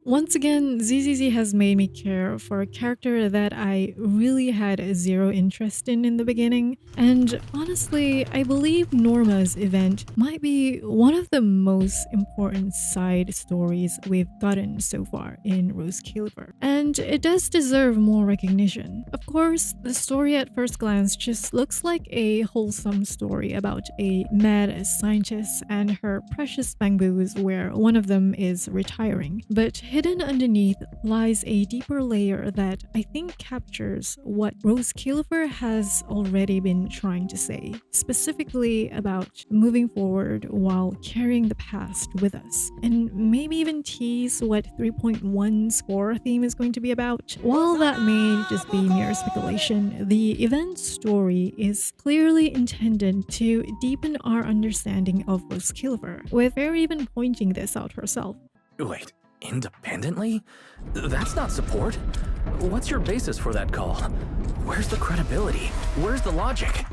Once again, ZZZ has made me care for a character that I really had zero interest in the beginning, and honestly, I believe Norma's event might be one of the most important side stories we've gotten so far in Roscaelifer, and it does deserve more recognition. Of course, the story at first glance just looks like a wholesome story about a mad scientist and her precious bamboos where one of them is retiring, but hidden underneath lies a deeper layer that I think captures what Roscaelifer has already been trying to say, specifically about moving forward while carrying the past with us, and maybe even tease what 3.1 score theme is going to be about. While that may just be mere speculation, the event story is clearly intended to deepen our understanding of Roscaelifer, with Fair even pointing this out herself. Wait, independently? That's not support. What's your basis for that call? Where's the credibility? Where's the logic?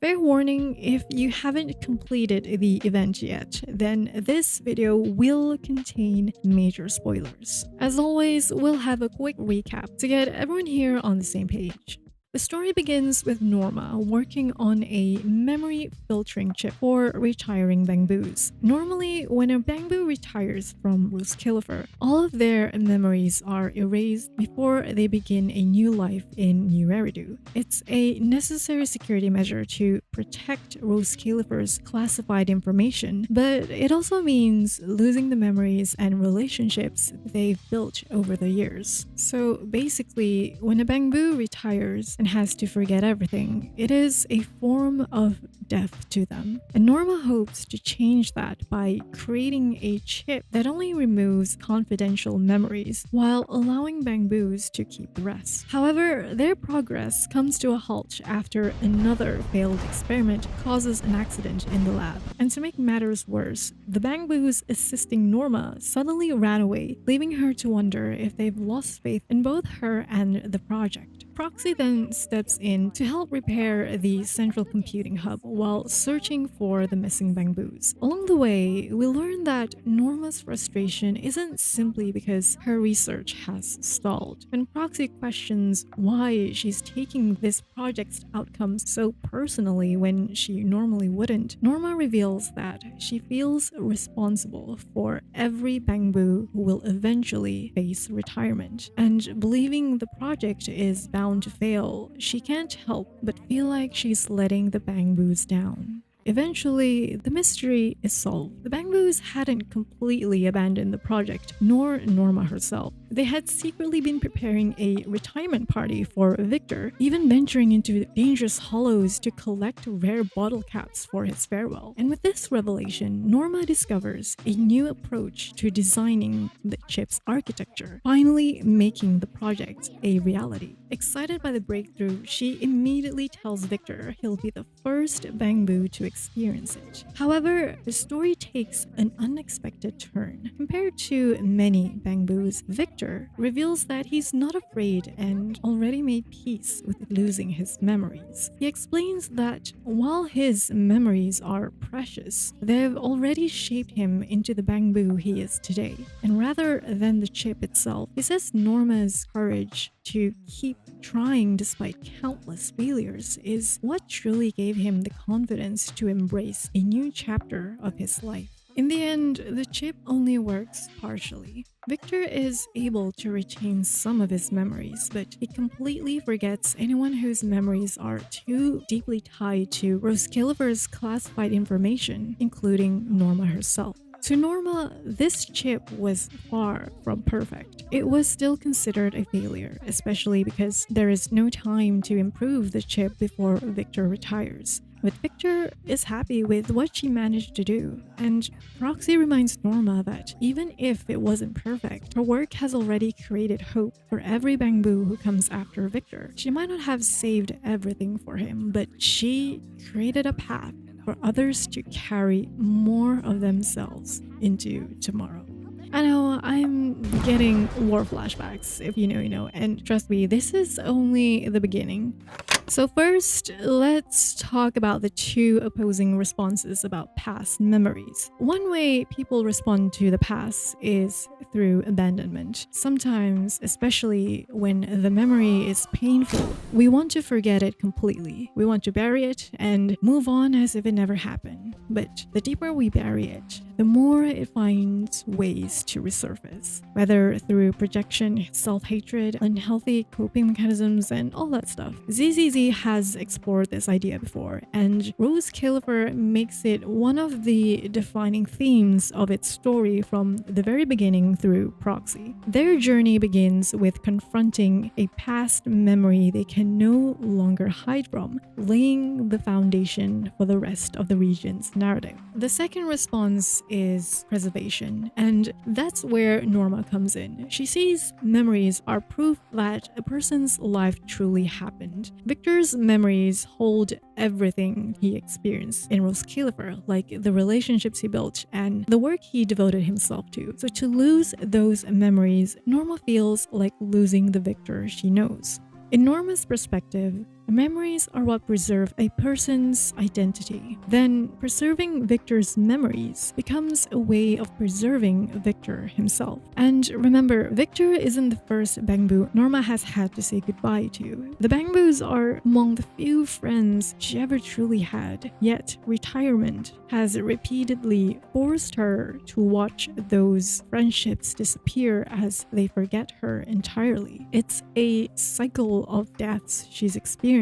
Fair warning, if you haven't completed the event yet, then this video will contain major spoilers. As always, we'll have a quick recap to get everyone here on the same page. The story begins with Norma working on a memory filtering chip for retiring bamboos. Normally, when a bamboo retires from Roscaelifer, all of their memories are erased before they begin a new life in New Eridu. It's a necessary security measure to protect Roscaelifer's classified information, but it also means losing the memories and relationships they've built over the years. So basically, when a bamboo retires and has to forget everything, it is a form of death to them. And Norma hopes to change that by creating a chip that only removes confidential memories while allowing bamboos to keep the rest. However, their progress comes to a halt after another failed experiment causes an accident in the lab. And to make matters worse, the bamboos assisting Norma suddenly ran away, leaving her to wonder if they've lost faith in both her and the project. Proxy then steps in to help repair the central computing hub while searching for the missing bamboos. Along the way, we learn that Norma's frustration isn't simply because her research has stalled, and Proxy questions why she's taking this project's outcomes so personally when she normally wouldn't. Norma reveals that she feels responsible for every bamboo who will eventually face retirement, and believing the project is bound to fail, she can't help but feel like she's letting the bamboos down. Eventually, the mystery is solved. The bamboos hadn't completely abandoned the project, nor Norma herself. They had secretly been preparing a retirement party for Victor, even venturing into dangerous hollows to collect rare bottle caps for his farewell. And with this revelation, Norma discovers a new approach to designing the chip's architecture, finally making the project a reality. Excited by the breakthrough, she immediately tells Victor he'll be the first bamboo to experience it. However, the story takes an unexpected turn. Compared to many bamboos, Victor reveals that he's not afraid and already made peace with losing his memories. He explains that while his memories are precious, they've already shaped him into the bamboo he is today. And rather than the chip itself, he says Norma's courage to keep trying despite countless failures is what truly gave him the confidence to embrace a new chapter of his life. In the end, the chip only works partially. Victor is able to retain some of his memories, but he completely forgets anyone whose memories are too deeply tied to Roscaelifer's classified information, including Norma herself. To Norma, this chip was far from perfect. It was still considered a failure, especially because there is no time to improve the chip before Victor retires. But Victor is happy with what she managed to do, and Roxy reminds Norma that even if it wasn't perfect, her work has already created hope for every bamboo who comes after Victor. She might not have saved everything for him, but she created a path for others to carry more of themselves into tomorrow. I know, I'm getting war flashbacks, if you know, and trust me, this is only the beginning. So first, let's talk about the two opposing responses about past memories. One way people respond to the past is through abandonment. Sometimes, especially when the memory is painful, we want to forget it completely. We want to bury it and move on as if it never happened. But the deeper we bury it, the more it finds ways to resurface, whether through projection, self-hatred, unhealthy coping mechanisms, and all that stuff. ZZZ has explored this idea before, and Roscaelifer makes it one of the defining themes of its story from the very beginning through proxy. Their journey begins with confronting a past memory they can no longer hide from, laying the foundation for the rest of the region's narrative. The second response is preservation, and that's where Norma comes in. She sees memories are proof that a person's life truly happened. Victor's memories hold everything he experienced in Roscaelifer, like the relationships he built and the work he devoted himself to. So to lose those memories, Norma feels like losing the Victor she knows. In Norma's perspective, memories are what preserve a person's identity. Then, preserving Victor's memories becomes a way of preserving Victor himself. And remember, Victor isn't the first Bangbu Norma has had to say goodbye to. The Bangbus are among the few friends she ever truly had, yet retirement has repeatedly forced her to watch those friendships disappear as they forget her entirely. It's a cycle of deaths she's experienced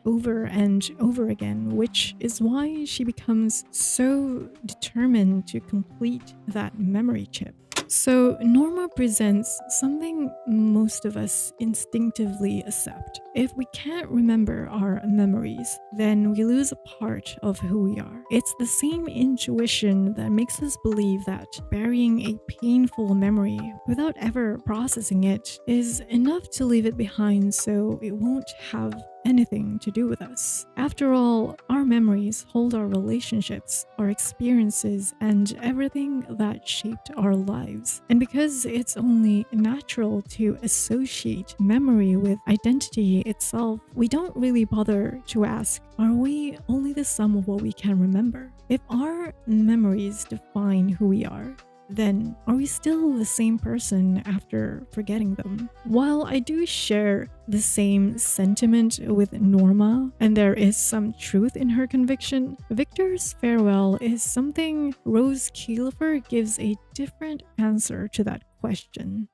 over and over again, which is why she becomes so determined to complete that memory chip. So Norma presents something most of us instinctively accept. If we can't remember our memories, then we lose a part of who we are. It's the same intuition that makes us believe that burying a painful memory without ever processing it is enough to leave it behind so it won't have anything to do with us. After all, our memories hold our relationships, our experiences, and everything that shaped our lives. And because it's only natural to associate memory with identity itself, we don't really bother to ask, are we only the sum of what we can remember? If our memories define who we are, then are we still the same person after forgetting them? While I do share the same sentiment with Norma, and there is some truth in her conviction, Victor's farewell is something Roscaelifer gives a different answer to that question.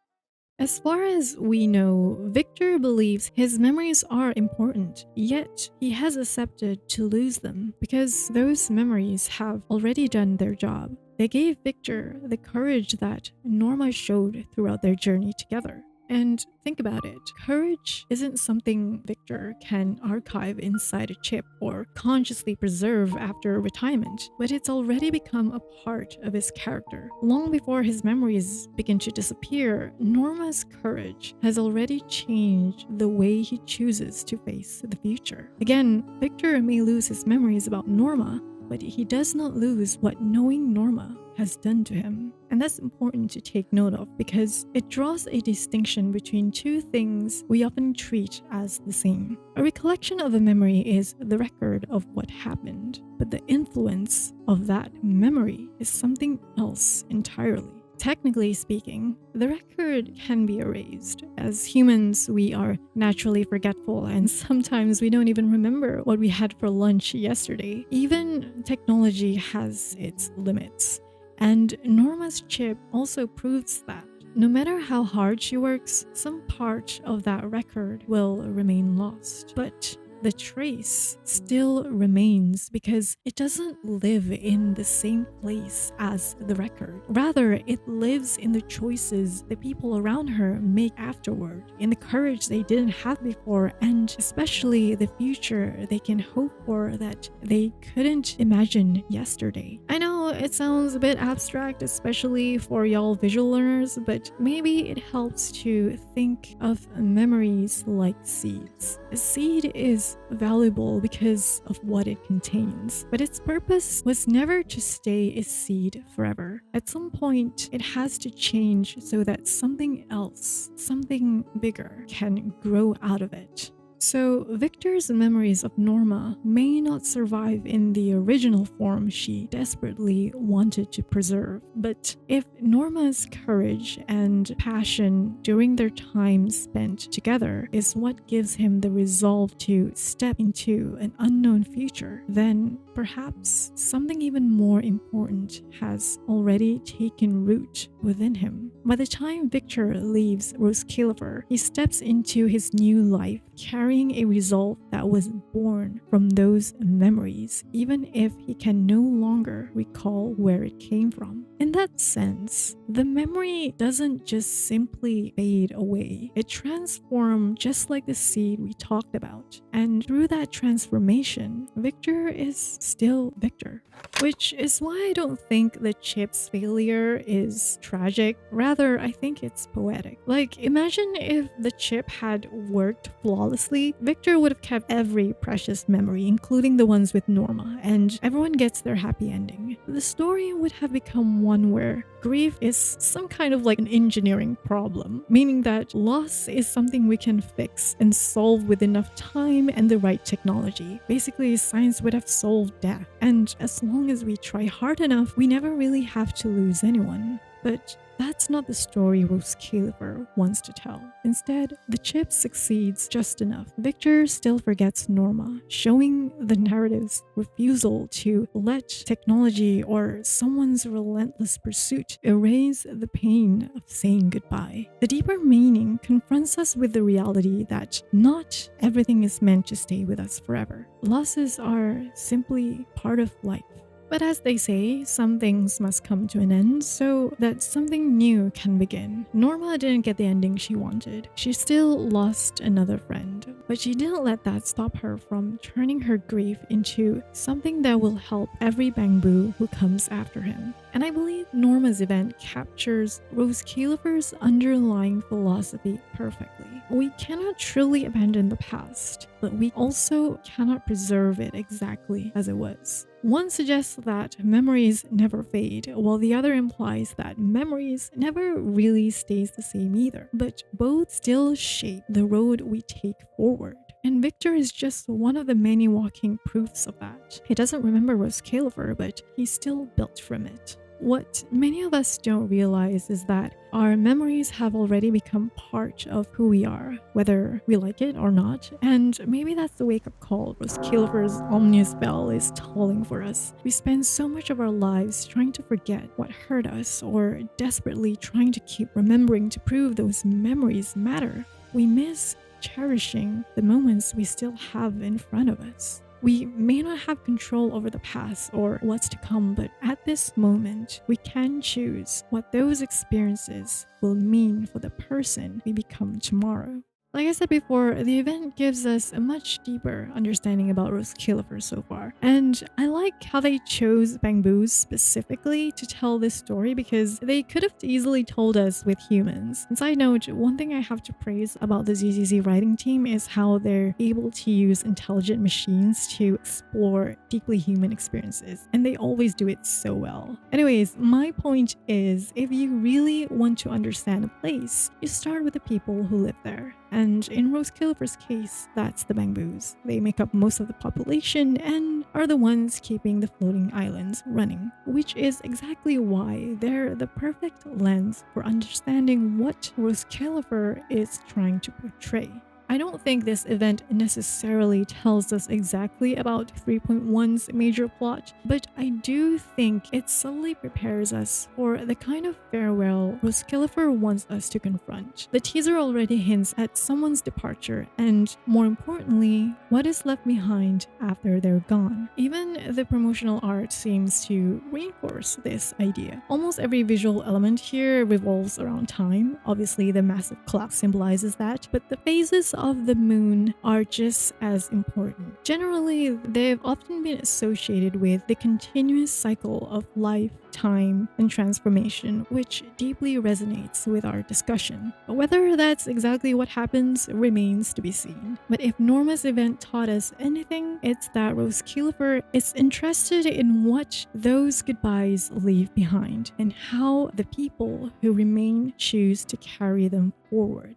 As far as we know, Victor believes his memories are important, yet he has accepted to lose them because those memories have already done their job. They gave Victor the courage that Norma showed throughout their journey together. And think about it, courage isn't something Victor can archive inside a chip or consciously preserve after retirement, but it's already become a part of his character. Long before his memories begin to disappear, Norma's courage has already changed the way he chooses to face the future. Again, Victor may lose his memories about Norma, but he does not lose what knowing Norma has done to him. And that's important to take note of because it draws a distinction between two things we often treat as the same. A recollection of a memory is the record of what happened, but the influence of that memory is something else entirely. Technically speaking, the record can be erased. As humans, we are naturally forgetful, and sometimes we don't even remember what we had for lunch yesterday. Even technology has its limits. And Norma's chip also proves that. No matter how hard she works, some part of that record will remain lost. But the trace still remains because it doesn't live in the same place as the record. Rather, it lives in the choices the people around her make afterward, in the courage they didn't have before, and especially the future they can hope for that they couldn't imagine yesterday. I know it sounds a bit abstract, especially for y'all visual learners, but maybe it helps to think of memories like seeds. A seed is valuable because of what it contains, but its purpose was never to stay a seed forever. At some point, it has to change so that something else, something bigger, can grow out of it. So, Victor's memories of Norma may not survive in the original form she desperately wanted to preserve. But if Norma's courage and passion during their time spent together is what gives him the resolve to step into an unknown future, then perhaps something even more important has already taken root within him. By the time Victor leaves Roscaelifer, he steps into his new life carrying a resolve that was born from those memories, even if he can no longer recall where it came from. In that sense, the memory doesn't just simply fade away, it transforms just like the seed we talked about. And through that transformation, Victor is still Victor. Which is why I don't think the chip's failure is tragic. Rather, I think it's poetic. Like, imagine if the chip had worked flawlessly, Victor would have kept every precious memory, including the ones with Norma, and everyone gets their happy ending. The story would have become one where grief is some kind of like an engineering problem, meaning that loss is something we can fix and solve with enough time and the right technology. Basically, science would have solved death, and as long as we try hard enough, we never really have to lose anyone. But that's not the story Roscaelifer wants to tell. Instead, the chip succeeds just enough. Victor still forgets Norma, showing the narrative's refusal to let technology or someone's relentless pursuit erase the pain of saying goodbye. The deeper meaning confronts us with the reality that not everything is meant to stay with us forever. Losses are simply part of life. But as they say, some things must come to an end so that something new can begin. Norma didn't get the ending she wanted. She still lost another friend, but she didn't let that stop her from turning her grief into something that will help every bamboo who comes after him. And I believe Norma's event captures Roscaelifer's underlying philosophy perfectly. We cannot truly abandon the past, but we also cannot preserve it exactly as it was. One suggests that memories never fade, while the other implies that memories never really stays the same either, but both still shape the road we take forward. And Victor is just one of the many walking proofs of that. He doesn't remember Roscaelifer, but he's still built from it. What many of us don't realize is that our memories have already become part of who we are, whether we like it or not, and maybe that's the wake-up call Roscaelifer's ominous bell is tolling for us. We spend so much of our lives trying to forget what hurt us, or desperately trying to keep remembering to prove those memories matter. We miss cherishing the moments we still have in front of us. We may not have control over the past or what's to come, but at this moment, we can choose what those experiences will mean for the person we become tomorrow. Like I said before, the event gives us a much deeper understanding about Roscaelifer so far. And I like how they chose bamboos specifically to tell this story because they could have easily told us with humans. And side note, one thing I have to praise about the ZZZ writing team is how they're able to use intelligent machines to explore deeply human experiences. And they always do it so well. Anyways, my point is, if you really want to understand a place, you start with the people who live there. And in Roscaelifer's case, that's the bamboos. They make up most of the population and are the ones keeping the floating islands running, which is exactly why they're the perfect lens for understanding what Roscaelifer is trying to portray. I don't think this event necessarily tells us exactly about 3.1's major plot, but I do think it subtly prepares us for the kind of farewell Roscaelifer wants us to confront. The teaser already hints at someone's departure and, more importantly, what is left behind after they're gone. Even the promotional art seems to reinforce this idea. Almost every visual element here revolves around time. Obviously, the massive clock symbolizes that, but the phases of the moon are just as important. Generally, they've often been associated with the continuous cycle of life, time, and transformation, which deeply resonates with our discussion. But whether that's exactly what happens remains to be seen. But if Norma's event taught us anything, it's that Roscaelifer is interested in what those goodbyes leave behind and how the people who remain choose to carry them forward.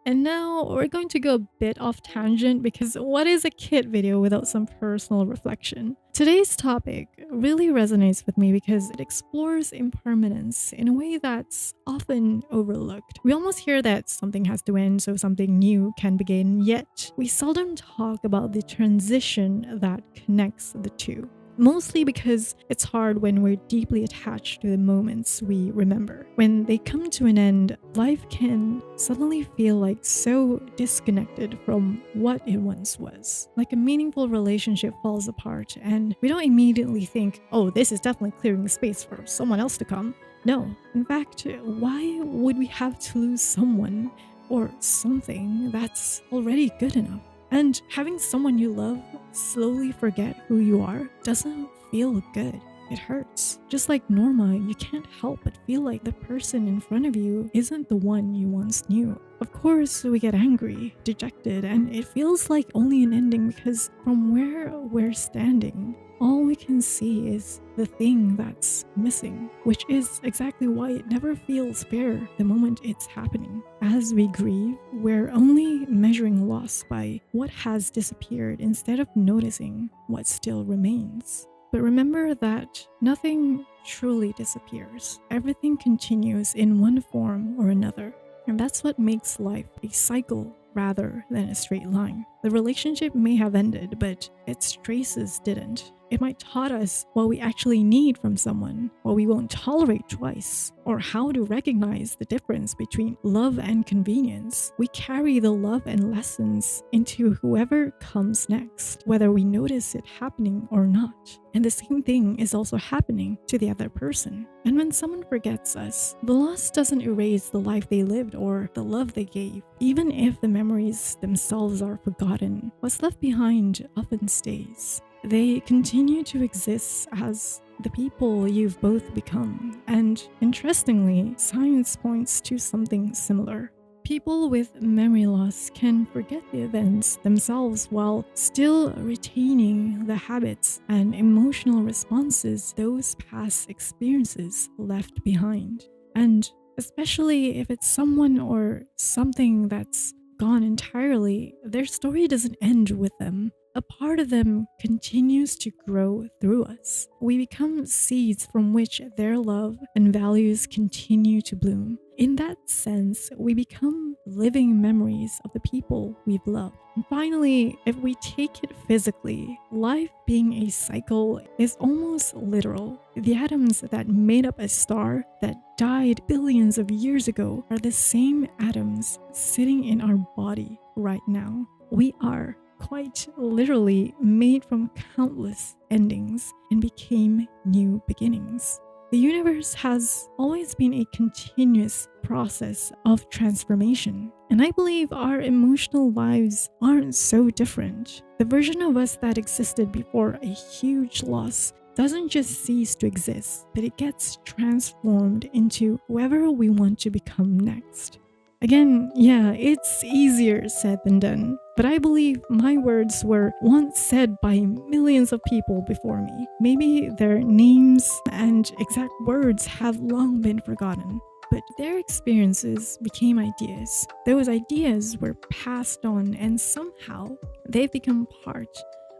And now we're going to go a bit off tangent because what is a kid video without some personal reflection? Today's topic really resonates with me because it explores impermanence in a way that's often overlooked. We almost hear that something has to end so something new can begin, yet we seldom talk about the transition that connects the two. Mostly because it's hard when we're deeply attached to the moments we remember. When they come to an end, life can suddenly feel like so disconnected from what it once was. Like a meaningful relationship falls apart, and we don't immediately think, oh, this is definitely clearing space for someone else to come. No, in fact, why would we have to lose someone or something that's already good enough? And having someone you love slowly forget who you are doesn't feel good. It hurts. Just like Norma, you can't help but feel like the person in front of you isn't the one you once knew. Of course, we get angry, dejected, and it feels like only an ending because from where we're standing, all we can see is the thing that's missing, which is exactly why it never feels fair the moment it's happening. As we grieve, we're only measuring loss by what has disappeared instead of noticing what still remains. But remember that nothing truly disappears. Everything continues in one form or another. And that's what makes life a cycle rather than a straight line. The relationship may have ended, but its traces didn't. It might taught us what we actually need from someone, what we won't tolerate twice, or how to recognize the difference between love and convenience. We carry the love and lessons into whoever comes next, whether we notice it happening or not. And the same thing is also happening to the other person. And when someone forgets us, the loss doesn't erase the life they lived or the love they gave. Even if the memories themselves are forgotten, what's left behind often stays. They continue to exist as the people you've both become. And interestingly, science points to something similar. People with memory loss can forget the events themselves while still retaining the habits and emotional responses those past experiences left behind. And especially if it's someone or something that's gone entirely, their story doesn't end with them. A part of them continues to grow through us. We become seeds from which their love and values continue to bloom. In that sense, we become living memories of the people we've loved. And finally, if we take it physically, life being a cycle is almost literal. The atoms that made up a star that died billions of years ago are the same atoms sitting in our body right now. We are quite literally made from countless endings and became new beginnings. The universe has always been a continuous process of transformation, and I believe our emotional lives aren't so different. The version of us that existed before a huge loss doesn't just cease to exist, but it gets transformed into whoever we want to become next. Again, yeah, it's easier said than done, but I believe my words were once said by millions of people before me. Maybe their names and exact words have long been forgotten, but their experiences became ideas. Those ideas were passed on, and somehow they've become part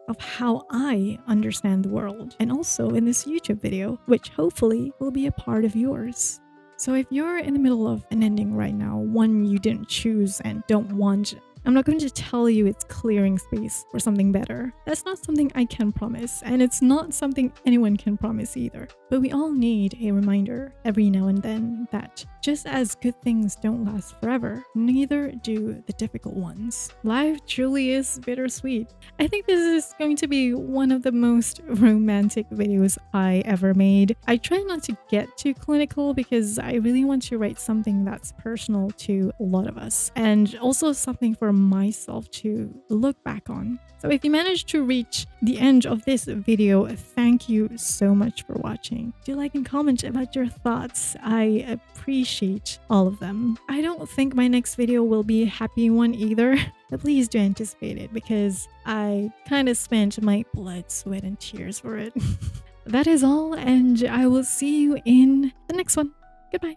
of how I understand the world, and also in this YouTube video, which hopefully will be a part of yours. So if you're in the middle of an ending right now, one you didn't choose and don't want, I'm not going to tell you it's clearing space for something better. That's not something I can promise, and it's not something anyone can promise either. But we all need a reminder every now and then that just as good things don't last forever, neither do the difficult ones. Life truly is bittersweet. I think this is going to be one of the most romantic videos I ever made. I try not to get too clinical because I really want to write something that's personal to a lot of us, and also something for myself to look back on. So if you managed to reach the end of this video, thank you so much for watching. Do like and comment about your thoughts. I appreciate all of them. I don't think my next video will be a happy one either, but please do anticipate it because I kind of spent my blood, sweat, and tears for it. That is all, and I will see you in the next one. Goodbye.